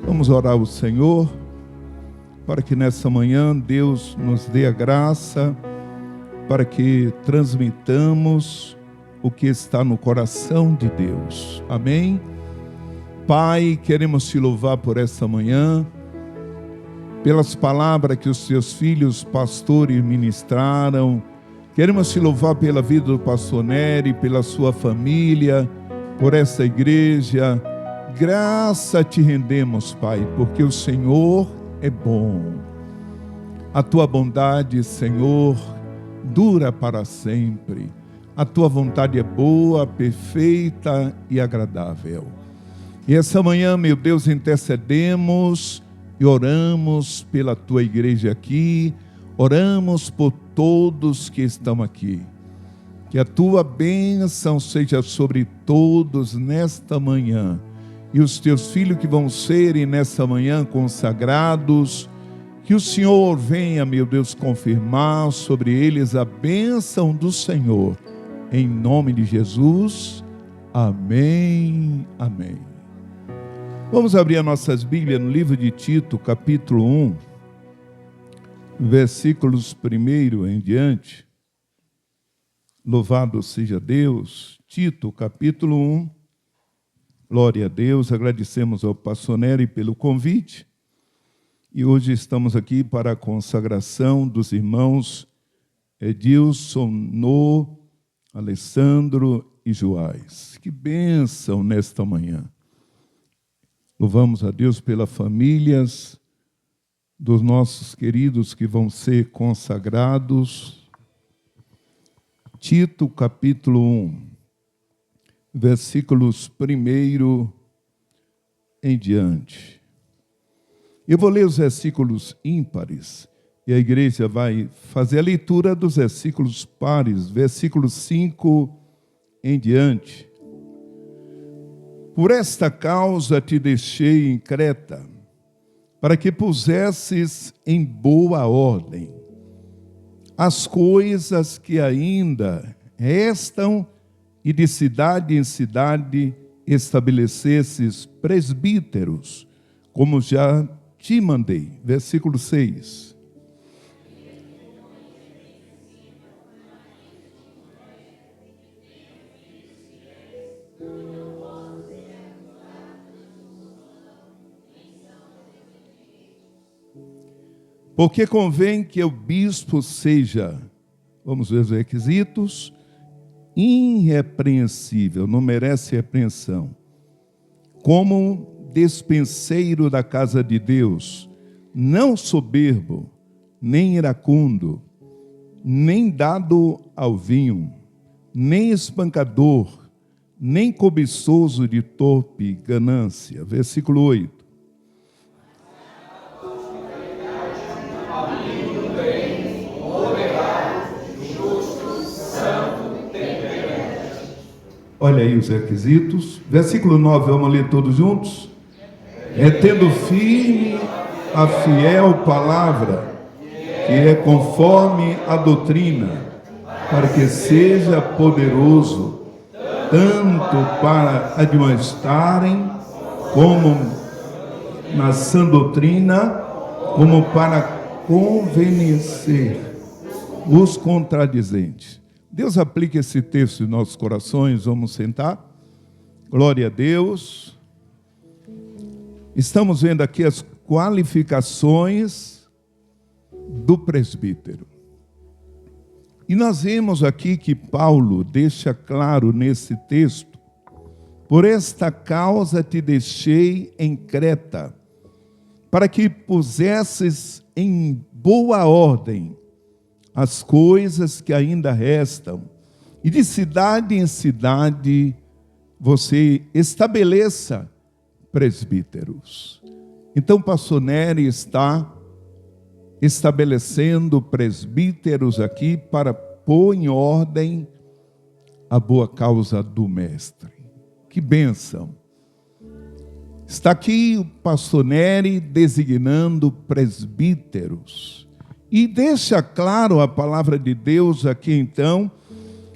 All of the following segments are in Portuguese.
Vamos orar ao Senhor para que nessa manhã Deus nos dê a graça para que transmitamos o que está no coração de Deus. Amém? Pai, queremos te louvar por essa manhã, pelas palavras que os teus filhos pastores ministraram. Queremos te louvar pela vida do pastor Nery, pela sua família, por essa igreja. Graça te rendemos, Pai, porque o Senhor é bom. A tua bondade, Senhor, dura para sempre. A tua vontade é boa, perfeita e agradável. E essa manhã, meu Deus, intercedemos e oramos pela tua igreja aqui, oramos por todos que estão aqui. Que a tua bênção seja sobre todos nesta manhã. E os teus filhos que vão serem nessa manhã consagrados, que o Senhor venha, meu Deus, confirmar sobre eles a bênção do Senhor. Em nome de Jesus, amém, amém. Vamos abrir as nossas Bíblias no livro de Tito, capítulo 1, versículos 1 em diante. Louvado seja Deus. Tito, capítulo 1. Glória a Deus. Agradecemos ao pastor Nery pelo convite. E hoje estamos aqui para a consagração dos irmãos Edilson, No, Alessandro e Joás. Que bênção nesta manhã. Louvamos a Deus pelas famílias dos nossos queridos que vão ser consagrados. Tito, capítulo 1, versículos 1 em diante. Eu vou ler os versículos ímpares e a igreja vai fazer a leitura dos versículos pares, versículos 5 em diante. Por esta causa te deixei em Creta, para que pusesses em boa ordem as coisas que ainda restam e de cidade em cidade estabelecesses presbíteros, como já te mandei. Versículo 6. Porque convém que o bispo seja, vamos ver os requisitos, irrepreensível, não merece repreensão, como despenseiro da casa de Deus, não soberbo, nem iracundo, nem dado ao vinho, nem espancador, nem cobiçoso de torpe ganância. Versículo 8. Olha aí os requisitos. Versículo 9, vamos ler todos juntos? É tendo firme a fiel palavra, que é conforme a doutrina, para que seja poderoso, tanto para admoestarem, como na sã doutrina, como para convencer os contradizentes. Deus aplica esse texto em nossos corações. Vamos sentar. Glória a Deus. Estamos vendo aqui as qualificações do presbítero. E nós vemos aqui que Paulo deixa claro nesse texto: por esta causa te deixei em Creta, para que pusesses em boa ordem as coisas que ainda restam, e de cidade em cidade você estabeleça presbíteros. Então, pastor Nery está estabelecendo presbíteros aqui para pôr em ordem a boa causa do mestre. Que bênção! Está aqui o pastor Nery designando presbíteros. E deixa claro a palavra de Deus aqui então,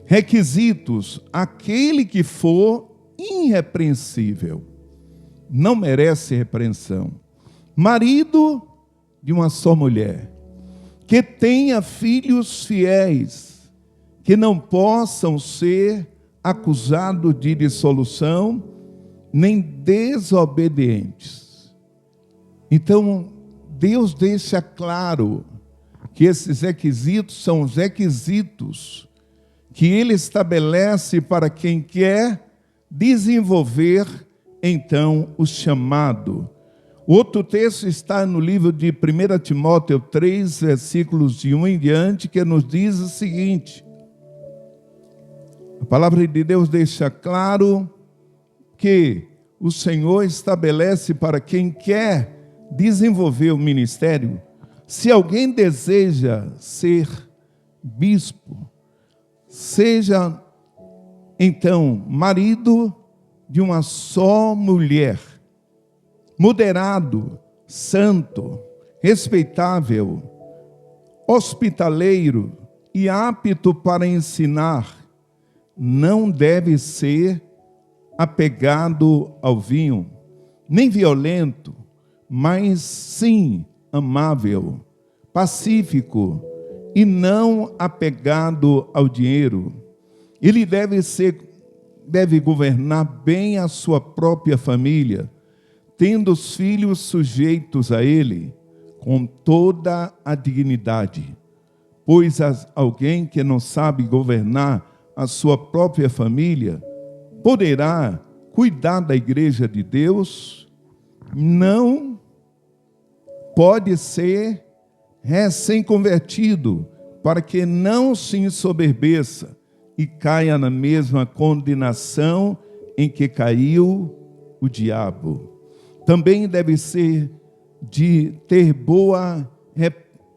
requisitos: aquele que for irrepreensível. não merece repreensão. Marido de uma só mulher, que tenha filhos fiéis, que não possam ser acusados de dissolução, nem desobedientes. Então, Deus deixa claro que esses requisitos são os requisitos que Ele estabelece para quem quer desenvolver, então, o chamado. Outro texto está no livro de 1 Timóteo 3, versículos de 1 em diante, que nos diz o seguinte: a palavra de Deus deixa claro que o Senhor estabelece para quem quer desenvolver o ministério. Se alguém deseja ser bispo, seja então marido de uma só mulher, moderado, santo, respeitável, hospitaleiro e apto para ensinar, não deve ser apegado ao vinho, nem violento, mas sim amável, pacífico e não apegado ao dinheiro. Ele deve governar bem a sua própria família, tendo os filhos sujeitos a ele com toda a dignidade. Pois alguém que não sabe governar a sua própria família poderá cuidar da igreja de Deus? Não pode ser recém-convertido, para que não se ensoberbeça e caia na mesma condenação em que caiu o diabo. Também deve ser de ter boa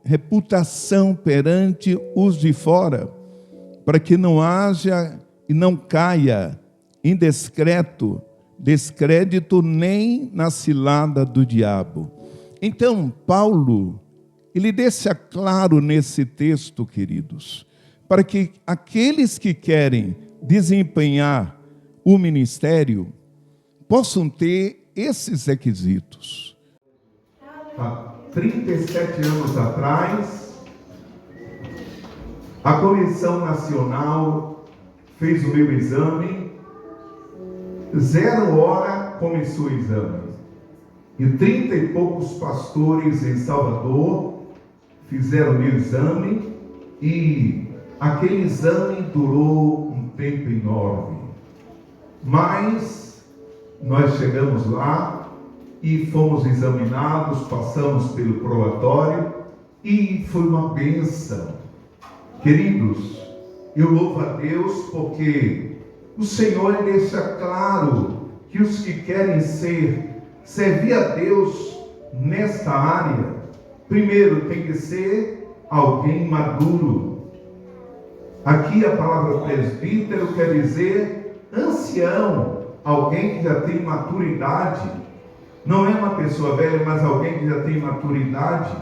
reputação perante os de fora, para que não haja e não caia em descrédito nem na cilada do diabo. Então, Paulo, ele deixa claro nesse texto, queridos, para que aqueles que querem desempenhar o ministério possam ter esses requisitos. Há 37 anos atrás, a Comissão Nacional fez o meu exame, 0 hora começou o exame. E 30 e poucos pastores em Salvador fizeram o meu exame, e aquele exame durou um tempo enorme. Mas nós chegamos lá e fomos examinados, passamos pelo probatório e foi uma bênção. Queridos, eu louvo a Deus porque o Senhor deixa claro que os que querem servir a Deus nesta área, primeiro tem que ser alguém maduro. Aqui a palavra presbítero quer dizer ancião, alguém que já tem maturidade. Não é uma pessoa velha, mas alguém que já tem maturidade.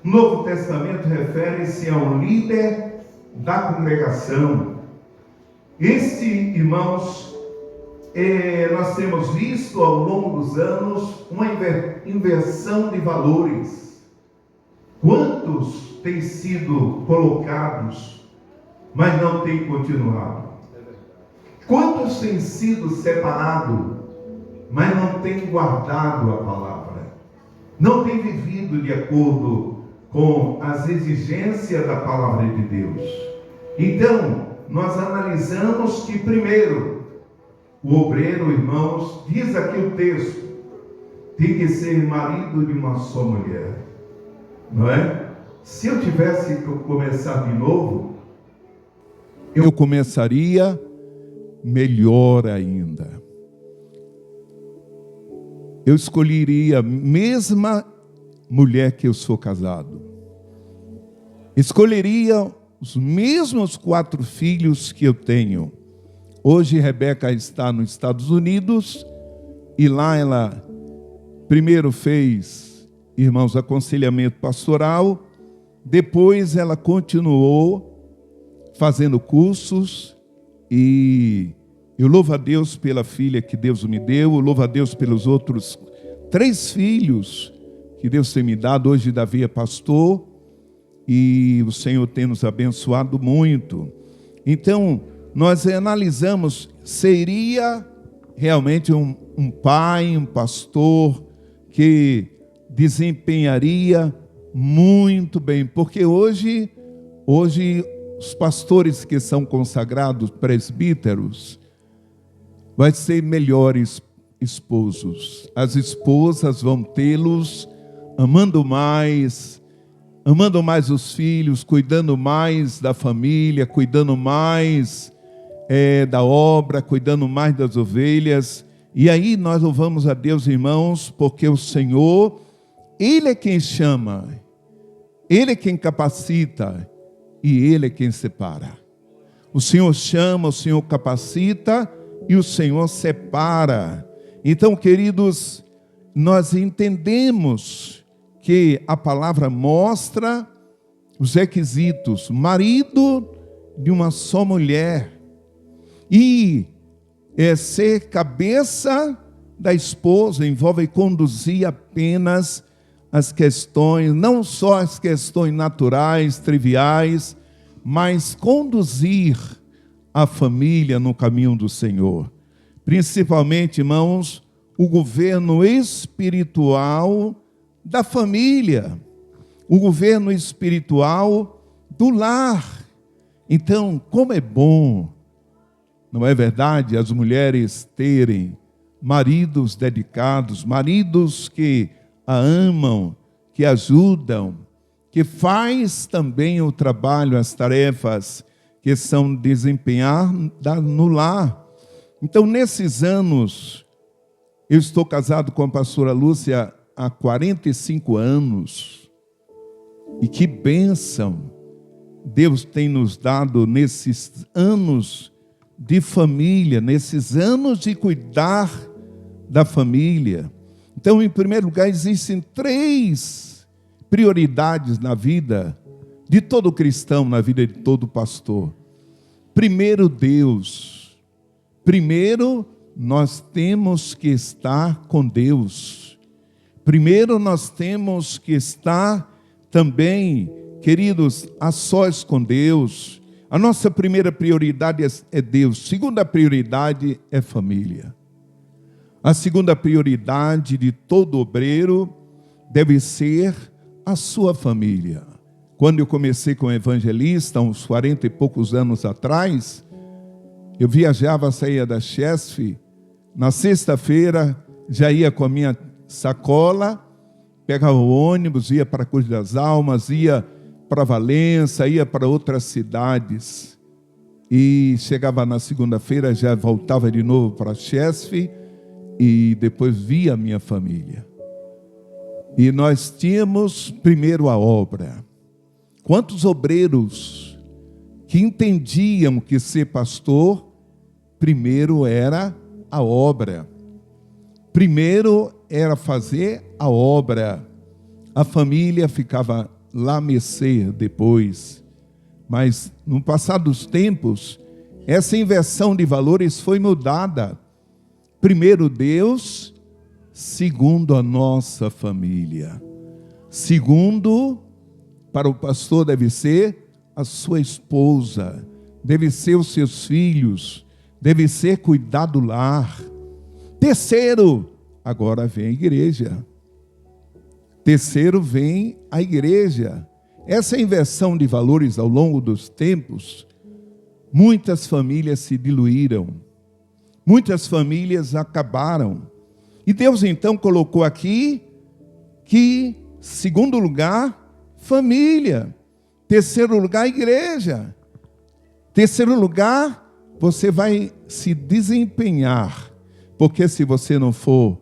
No Novo Testamento refere-se a um líder da congregação. Irmãos, nós temos visto ao longo dos anos uma inversão de valores. Quantos têm sido colocados, mas não têm continuado? Quantos têm sido separados, mas não têm guardado a palavra? Não têm vivido de acordo com as exigências da palavra de Deus? Então, nós analisamos que primeiro, o obreiro, irmãos, diz aqui o texto, tem que ser marido de uma só mulher, não é? Se eu tivesse que começar de novo, eu começaria melhor ainda. Eu escolheria a mesma mulher que eu sou casado. Escolheria os mesmos 4 filhos que eu tenho. Hoje Rebeca está nos Estados Unidos e lá ela primeiro fez, irmãos, aconselhamento pastoral, depois ela continuou fazendo cursos e Eu louvo a Deus pela filha que Deus me deu, eu louvo a Deus pelos outros 3 filhos que Deus tem me dado. Hoje Davi é pastor e o Senhor tem nos abençoado muito. Então, nós analisamos, seria realmente um pai, um pastor que desempenharia muito bem, porque hoje os pastores que são consagrados, presbíteros, vai ser melhores esposos. As esposas vão tê-los amando mais os filhos, cuidando mais da família, cuidando mais da obra, cuidando mais das ovelhas. E aí nós louvamos a Deus, irmãos, porque o Senhor, Ele é quem chama, Ele é quem capacita e Ele é quem separa. O Senhor chama, o Senhor capacita e o Senhor separa. Então, queridos, nós entendemos que a palavra mostra os requisitos: marido de uma só mulher, e ser cabeça da esposa envolve conduzir apenas as questões, não só as questões naturais, triviais, mas conduzir a família no caminho do Senhor. Principalmente, irmãos, o governo espiritual da família, o governo espiritual do lar. Então, como é bom, não é verdade, as mulheres terem maridos dedicados, maridos que a amam, que ajudam, que faz também o trabalho, as tarefas que são desempenhar no lar. Então, nesses anos, eu estou casado com a pastora Lúcia há 45 anos, e que bênção Deus tem nos dado nesses anos de família, nesses anos de cuidar da família. Então, em primeiro lugar, existem 3 prioridades na vida de todo cristão, na vida de todo pastor. Primeiro, Deus. Primeiro, nós temos que estar com Deus. Primeiro, nós temos que estar também, queridos, a sós com Deus. A nossa primeira prioridade é Deus. Segunda prioridade é família. A segunda prioridade de todo obreiro deve ser a sua família. Quando eu comecei como evangelista, uns 40 e poucos anos atrás, eu viajava, saía da Chesf, na sexta-feira já ia com a minha sacola, pegava o ônibus, ia para a Cruz das Almas, ia para Valença, ia para outras cidades. E chegava na segunda-feira, já voltava de novo para a Chesf e depois via a minha família. E nós tínhamos primeiro a obra. Quantos obreiros que entendiam que ser pastor, primeiro era a obra. Primeiro era fazer a obra. A família ficava lá a mercê depois. Mas no passar dos tempos, essa inversão de valores foi mudada. Primeiro Deus, segundo a nossa família. Segundo, para o pastor deve ser a sua esposa, deve ser os seus filhos, deve ser cuidar do lar. Terceiro, agora vem a igreja. Terceiro vem a igreja. Essa inversão de valores ao longo dos tempos, muitas famílias se diluíram, muitas famílias acabaram. E Deus então colocou aqui que, segundo lugar, família. Terceiro lugar, igreja. Terceiro lugar, você vai se desempenhar. Porque se você não for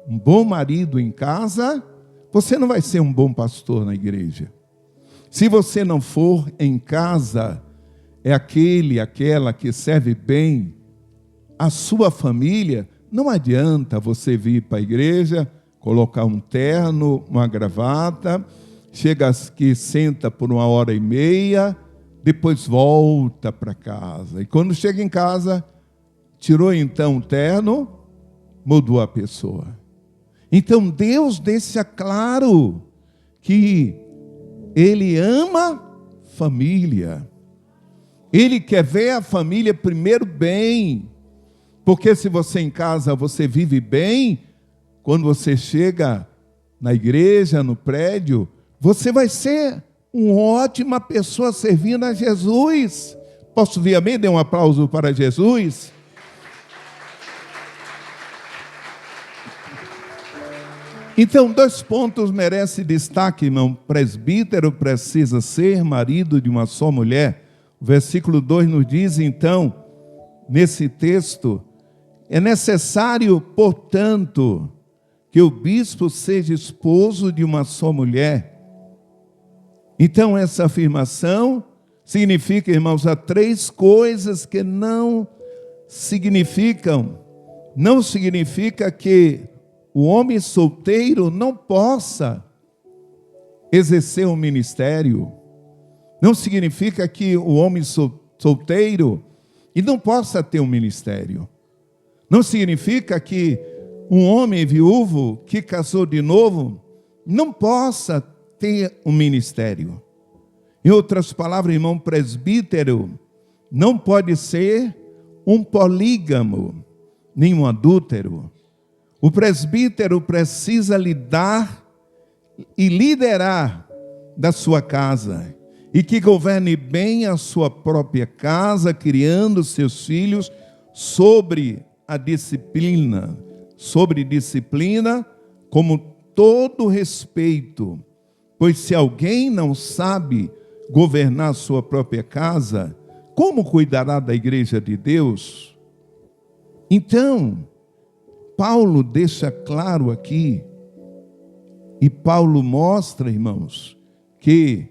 um bom marido em casa, você não vai ser um bom pastor na igreja. Se você não for em casa, é aquela que serve bem a sua família, não adianta você vir para a igreja, colocar um terno, uma gravata, chega aqui, senta por 1h30, depois volta para casa. E quando chega em casa, tirou então o terno, mudou a pessoa. Então Deus deixa claro que Ele ama família. Ele quer ver a família primeiro bem. Porque se você em casa, você vive bem, quando você chega na igreja, no prédio, você vai ser uma ótima pessoa servindo a Jesus. Posso vir amém? Dê um aplauso para Jesus. Então, 2 pontos merecem destaque, irmão. Presbítero precisa ser marido de uma só mulher. O versículo 2 nos diz, então, nesse texto, é necessário, portanto, que o bispo seja esposo de uma só mulher. Então, essa afirmação significa, irmãos, há 3 coisas que não significa que o homem solteiro não possa exercer um ministério. Não significa que o homem solteiro e não possa ter um ministério. Não significa que um homem viúvo que casou de novo não possa ter um ministério. Em outras palavras, irmão, presbítero não pode ser um polígamo, nem um adúltero. O presbítero precisa lidar e liderar da sua casa, e que governe bem a sua própria casa, criando seus filhos sobre disciplina, como todo respeito. Pois se alguém não sabe governar sua própria casa, como cuidará da igreja de Deus? Então, Paulo deixa claro aqui, e Paulo mostra, irmãos, que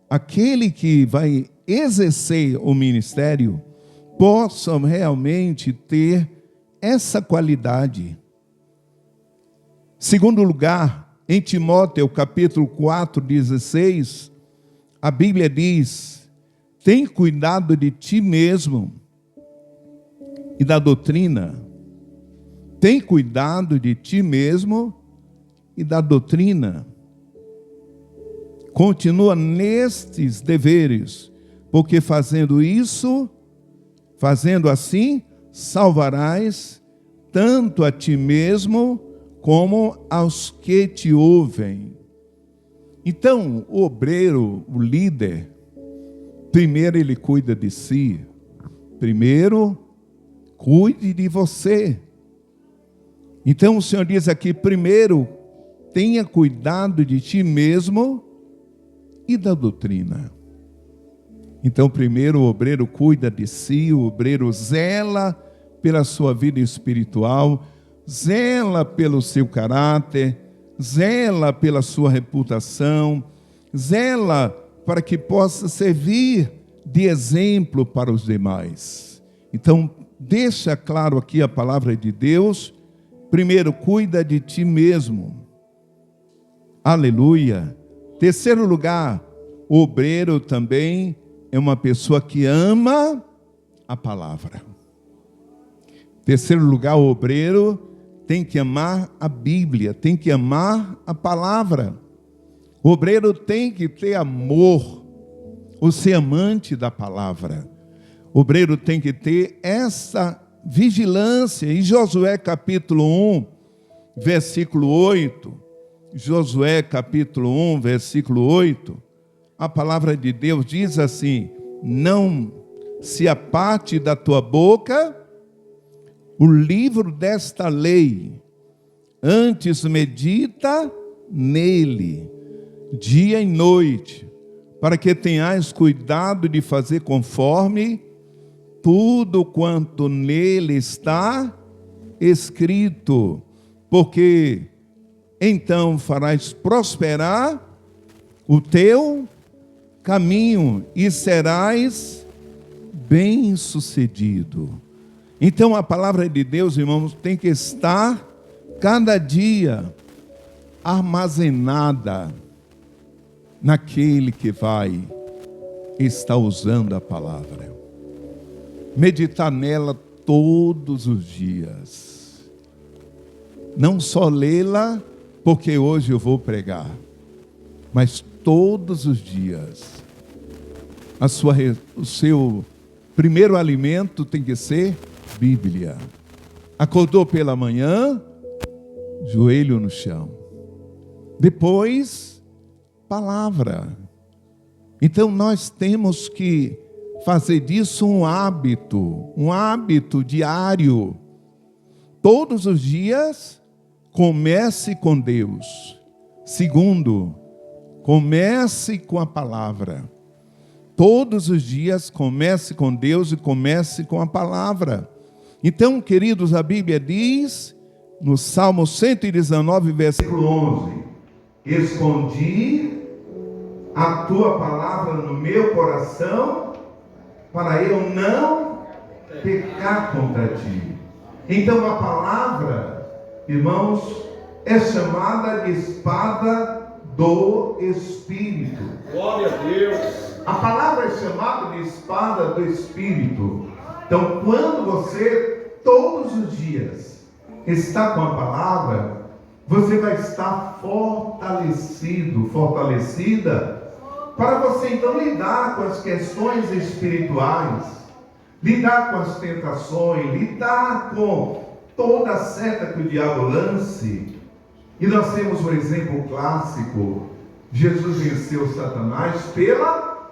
aquele que vai exercer o ministério possa realmente ter essa qualidade. Segundo lugar, em Timóteo, capítulo 4, 16, a Bíblia diz: tem cuidado de ti mesmo e da doutrina. Tem cuidado de ti mesmo e da doutrina. Continua nestes deveres, porque fazendo assim, salvarás tanto a ti mesmo como aos que te ouvem. Então, o obreiro, o líder, primeiro ele cuida de si. Primeiro, cuide de você. Então o Senhor diz aqui, primeiro, tenha cuidado de ti mesmo e da doutrina. Então, primeiro o obreiro cuida de si, o obreiro zela pela sua vida espiritual, zela pelo seu caráter, zela pela sua reputação, zela para que possa servir de exemplo para os demais. Então, deixa claro aqui a palavra de Deus. Primeiro, cuida de ti mesmo. Aleluia. Terceiro lugar, o obreiro também é uma pessoa que ama a palavra. Terceiro lugar, o obreiro tem que amar a Bíblia, tem que amar a palavra. O obreiro tem que ter amor, ou ser amante da palavra. O obreiro tem que ter essa vigilância. Em Josué capítulo 1, versículo 8, Josué capítulo 1, versículo 8, a palavra de Deus diz assim: não se aparte da tua boca o livro desta lei, antes medita nele, dia e noite, para que tenhais cuidado de fazer conforme tudo quanto nele está escrito, porque então farás prosperar o teu caminho e serás bem-sucedido. Então a palavra de Deus, irmãos, tem que estar cada dia armazenada naquele que vai estar usando a palavra. Meditar nela todos os dias. Não só lê-la porque hoje eu vou pregar, mas todos os dias. O seu primeiro alimento tem que ser Bíblia. Acordou pela manhã, joelho no chão. Depois, palavra. Então nós temos que fazer disso um hábito diário. Todos os dias, comece com Deus. Segundo, comece com a palavra. Todos os dias, comece com Deus e comece com a palavra. Então, queridos, a Bíblia diz, no Salmo 119, versículo 11, escondi a tua palavra no meu coração, para eu não pecar contra ti. Então, a palavra, irmãos, é chamada de espada do Espírito. Glória a Deus. A palavra é chamada de espada do Espírito. Então, quando você, todos os dias, está com a palavra, você vai estar fortalecida, para você então lidar com as questões espirituais, lidar com as tentações, lidar com toda a seta que o diabo lance. E nós temos um exemplo clássico. Jesus venceu Satanás pela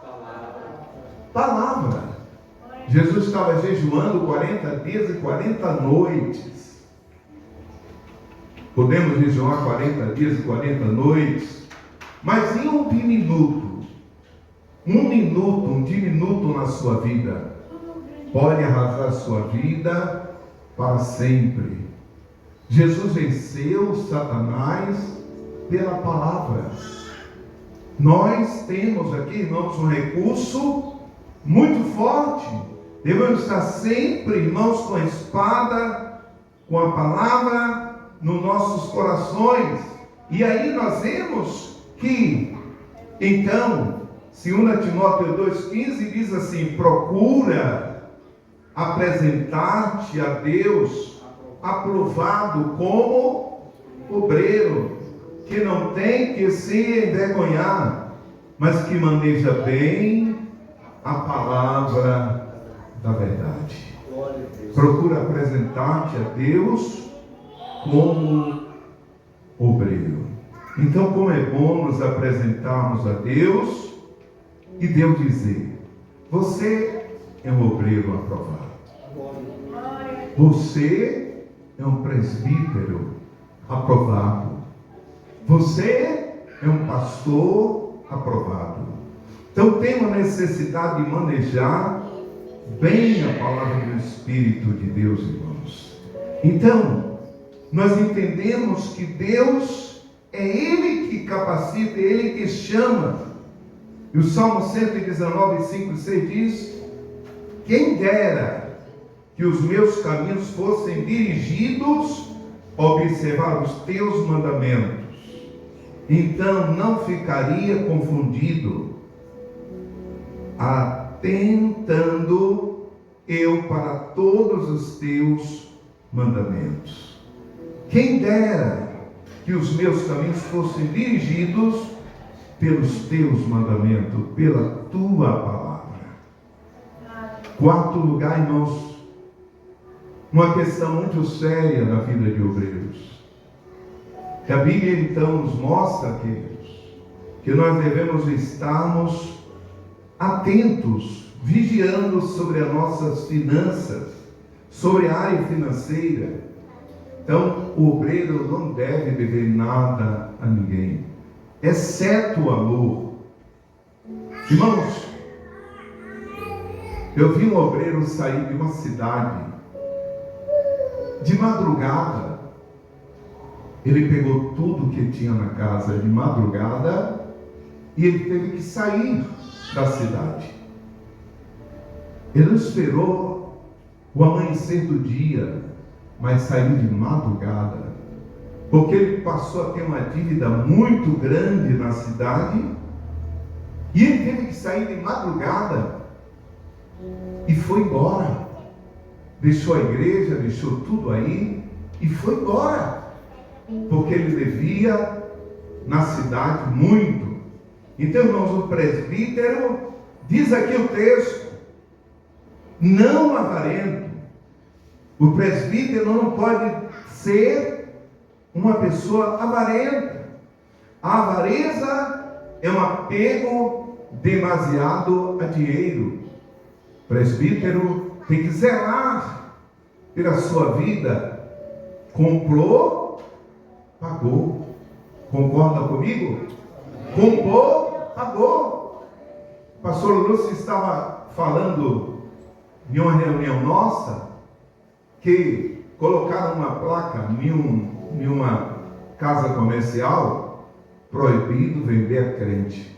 palavra. Jesus estava jejuando 40 dias e 40 noites. Podemos jejuar 40 dias e 40 noites, mas em um diminuto na sua vida, pode arrasar sua vida para sempre. Jesus venceu Satanás pela palavra. Nós temos aqui, irmãos, um recurso muito forte. Devemos estar sempre, irmãos, com a espada, com a palavra nos nossos corações. E aí nós vemos que, então, 2 Timóteo 2,15 diz assim: procura apresentar-te a Deus aprovado como obreiro, que não tem que se envergonhar, mas que maneja bem a palavra da verdade. Procura apresentar-te a Deus como obreiro. Então, como é bom nos apresentarmos a Deus e Deus dizer: você é um obreiro aprovado. Você é um presbítero aprovado. Você é um pastor aprovado. Então temos necessidade de manejar bem a palavra do Espírito de Deus, irmãos. Então, nós entendemos que Deus é Ele que capacita, é Ele que chama. E o Salmo 119, 5 e 6 diz: quem dera que os meus caminhos fossem dirigidos a observar os teus mandamentos, então não ficaria confundido, atentando eu para todos os teus mandamentos. Quem dera que os meus caminhos fossem dirigidos pelos teus mandamentos, pela tua palavra. Quarto lugar, irmãos, uma questão muito séria na vida de obreiros. A Bíblia então nos mostra, queridos, que nós devemos estarmos atentos, vigiando sobre as nossas finanças, sobre a área financeira. Então, o obreiro não deve dever nada a ninguém, exceto o amor. Irmãos, eu vi um obreiro sair de uma cidade de madrugada. Ele pegou tudo que tinha na casa de madrugada e ele teve que sair da cidade. Ele não esperou o amanhecer do dia, mas saiu de madrugada, porque ele passou a ter uma dívida muito grande na cidade e ele teve que sair de madrugada e foi embora. deixou a igreja, deixou tudo aí e foi embora, porque ele devia na cidade muito. Então, irmãos, o presbítero, diz aqui o texto, não avarento. O presbítero não pode ser uma pessoa avarenta. A avareza é um apego demasiado a dinheiro. O presbítero tem que zelar pela sua vida. Comprou, pagou. Concorda comigo? Comprou, pagou. O pastor Lúcio estava falando em uma reunião nossa que colocaram uma placa em uma casa comercial: proibido vender a crente.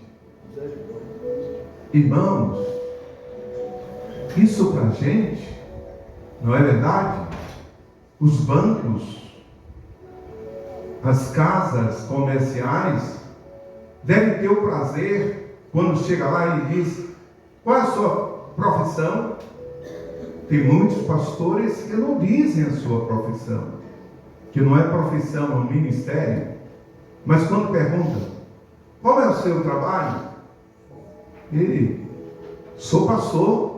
Irmãos, isso para a gente, não é verdade? Os bancos, as casas comerciais devem ter o prazer, quando chega lá e diz: qual é a sua profissão? Tem muitos pastores que não dizem a sua profissão, que não é profissão, é um ministério. Mas quando pergunta: qual é o seu trabalho? Ele: sou pastor.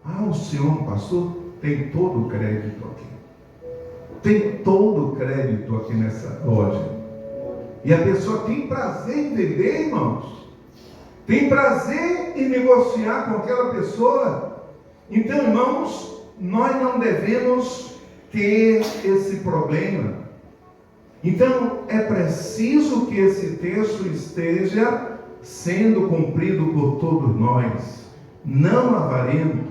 Ah, o senhor pastor? Tem todo o crédito aqui. Tem todo o crédito aqui nessa loja. E a pessoa tem prazer em vender, irmãos. Tem prazer em negociar com aquela pessoa. Então, irmãos, nós não devemos ter esse problema. Então, é preciso que esse texto esteja sendo cumprido por todos nós. Não avarento,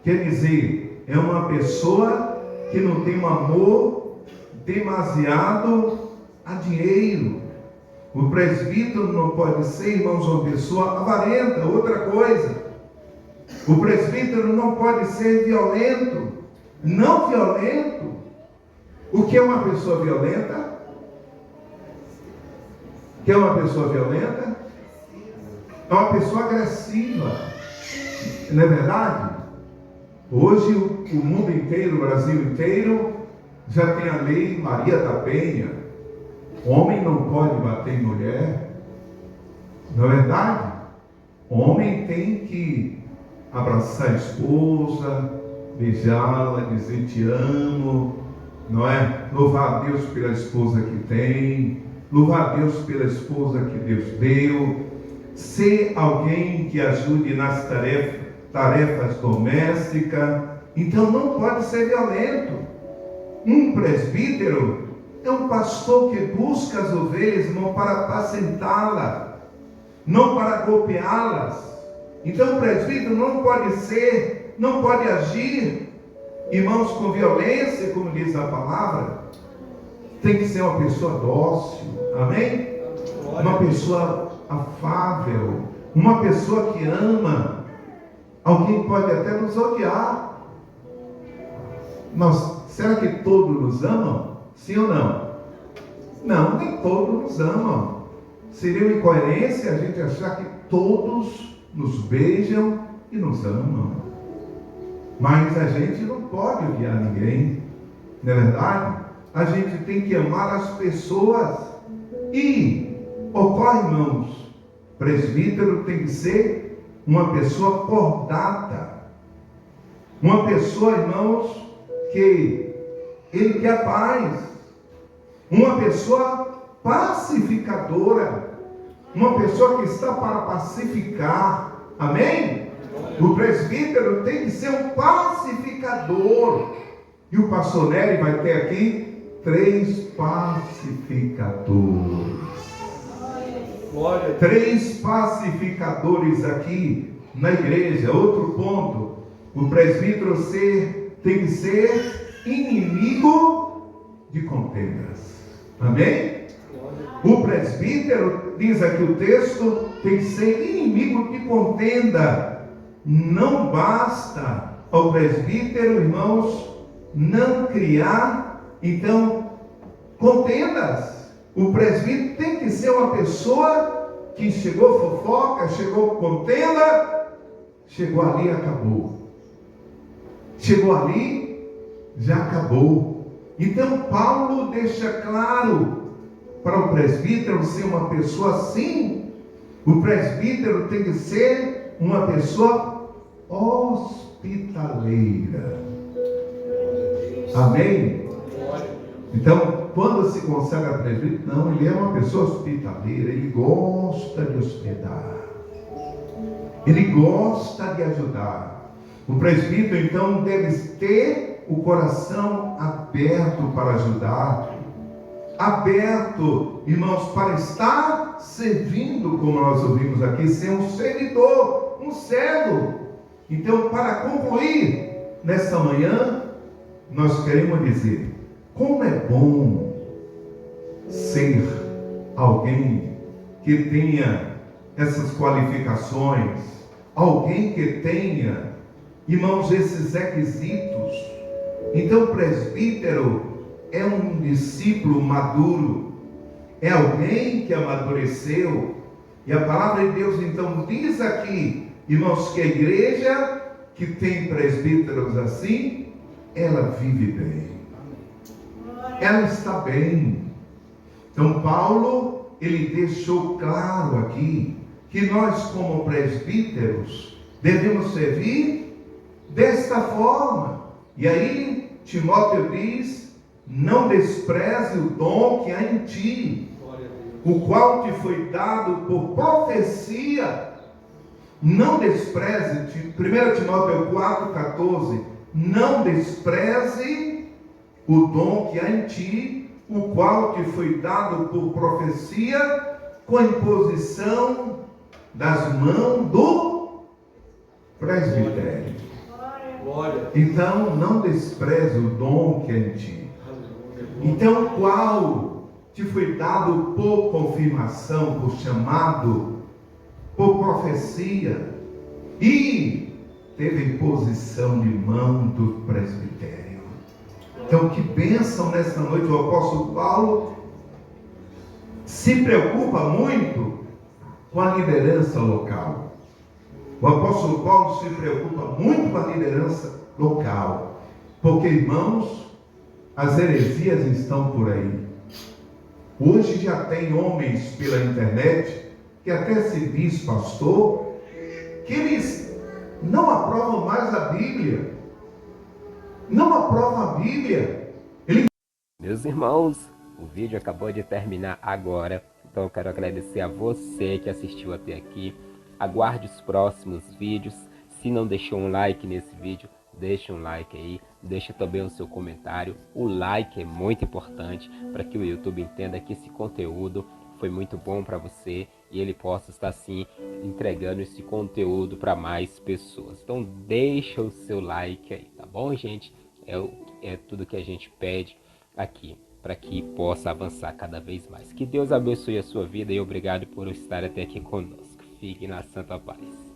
quer dizer, é uma pessoa que não tem um amor demasiado a dinheiro. O presbítero não pode ser, irmãos, uma pessoa avarenta. Outra coisa, o presbítero não pode ser violento. Não violento. O que é uma pessoa violenta? O que é uma pessoa violenta? É uma pessoa agressiva. Não é verdade? Hoje o mundo inteiro, o Brasil inteiro, já tem a lei Maria da Penha. Homem não pode bater em mulher. Não é verdade? Homem tem que abraçar a esposa, beijá-la, dizer te amo, não é? Louvar a Deus pela esposa que tem, louvar a Deus pela esposa que Deus deu, ser alguém que ajude nas tarefas domésticas. Então não pode ser violento. Um presbítero é um pastor que busca as ovelhas, irmão, para apacentá-las, não para golpeá-las. Então o presbítero não pode agir, irmãos, com violência, como diz a palavra. Tem que ser uma pessoa dócil, amém? Uma pessoa afável, uma pessoa que ama. Alguém pode até nos odiar. Será que todos nos amam? Sim ou não? Não, nem todos nos amam. Seria uma incoerência a gente achar que todos nos beijam e nos amam. Mas a gente não pode odiar ninguém, não é verdade? A gente tem que amar as pessoas. E ocorre, irmãos, presbítero tem que ser uma pessoa cordata, uma pessoa, irmãos, que ele quer paz, uma pessoa pacificadora, uma pessoa que está para pacificar, amém? O presbítero tem que ser um pacificador. E o pastor Nery vai ter aqui 3 pacificadores. 3 pacificadores aqui na igreja. Outro ponto, o presbítero tem que ser inimigo de contendas. Amém? O presbítero, diz aqui o texto, tem que ser inimigo de contenda. Não basta ao presbítero, irmãos, não criar, então, contendas. O presbítero tem que ser uma pessoa que chegou fofoca, chegou contenda, chegou ali e acabou. Chegou ali, já acabou. Então Paulo deixa claro para o presbítero ser uma pessoa assim. O presbítero tem que ser uma pessoa hospitaleira. Amém? Então, quando se consagra presbítero, não, ele é uma pessoa hospitaleira, ele gosta de hospedar, ele gosta de ajudar. O presbítero, então, deve ter o coração aberto para ajudar, aberto, irmãos, para estar servindo, como nós ouvimos aqui, ser um servidor, um servo. Então, para concluir, nesta manhã, nós queremos dizer, como é bom ser alguém que tenha essas qualificações, alguém que tenha, irmãos, esses requisitos. Então, o presbítero é um discípulo maduro, é alguém que amadureceu. E a palavra de Deus então diz aqui, irmãos, que a igreja que tem presbíteros assim, ela vive bem, ela está bem. Então Paulo, ele deixou claro aqui, que nós como presbíteros, devemos servir desta forma. E aí Timóteo diz, não despreze o dom que há em ti, o qual te foi dado por profecia. Não despreze, 1 Timóteo 4,14, não despreze o dom que há em ti, o qual te foi dado por profecia, com a imposição das mãos do presbitério. Então, não despreze o dom que há em ti. Então, o qual te foi dado por confirmação, por chamado, por profecia, e teve imposição de mão do presbitério. Então, que bênção nessa noite. O apóstolo Paulo se preocupa muito com a liderança local. O apóstolo Paulo se preocupa muito com a liderança local, porque, irmãos, as heresias estão por aí. Hoje já tem homens pela internet que até se diz pastor, que eles não aprovam mais a Bíblia. Não aprovam a Bíblia. Meus irmãos, o vídeo acabou de terminar agora, então eu quero agradecer a você que assistiu até aqui. Aguarde os próximos vídeos. Se não deixou um like nesse vídeo, deixa um like aí, deixa também o seu comentário. O like é muito importante para que o YouTube entenda que esse conteúdo foi muito bom para você e ele possa estar assim entregando esse conteúdo para mais pessoas. Então deixa o seu like aí, tá bom, gente? É tudo que a gente pede aqui para que possa avançar cada vez mais. Que Deus abençoe a sua vida e obrigado por estar até aqui conosco. Fique na santa paz.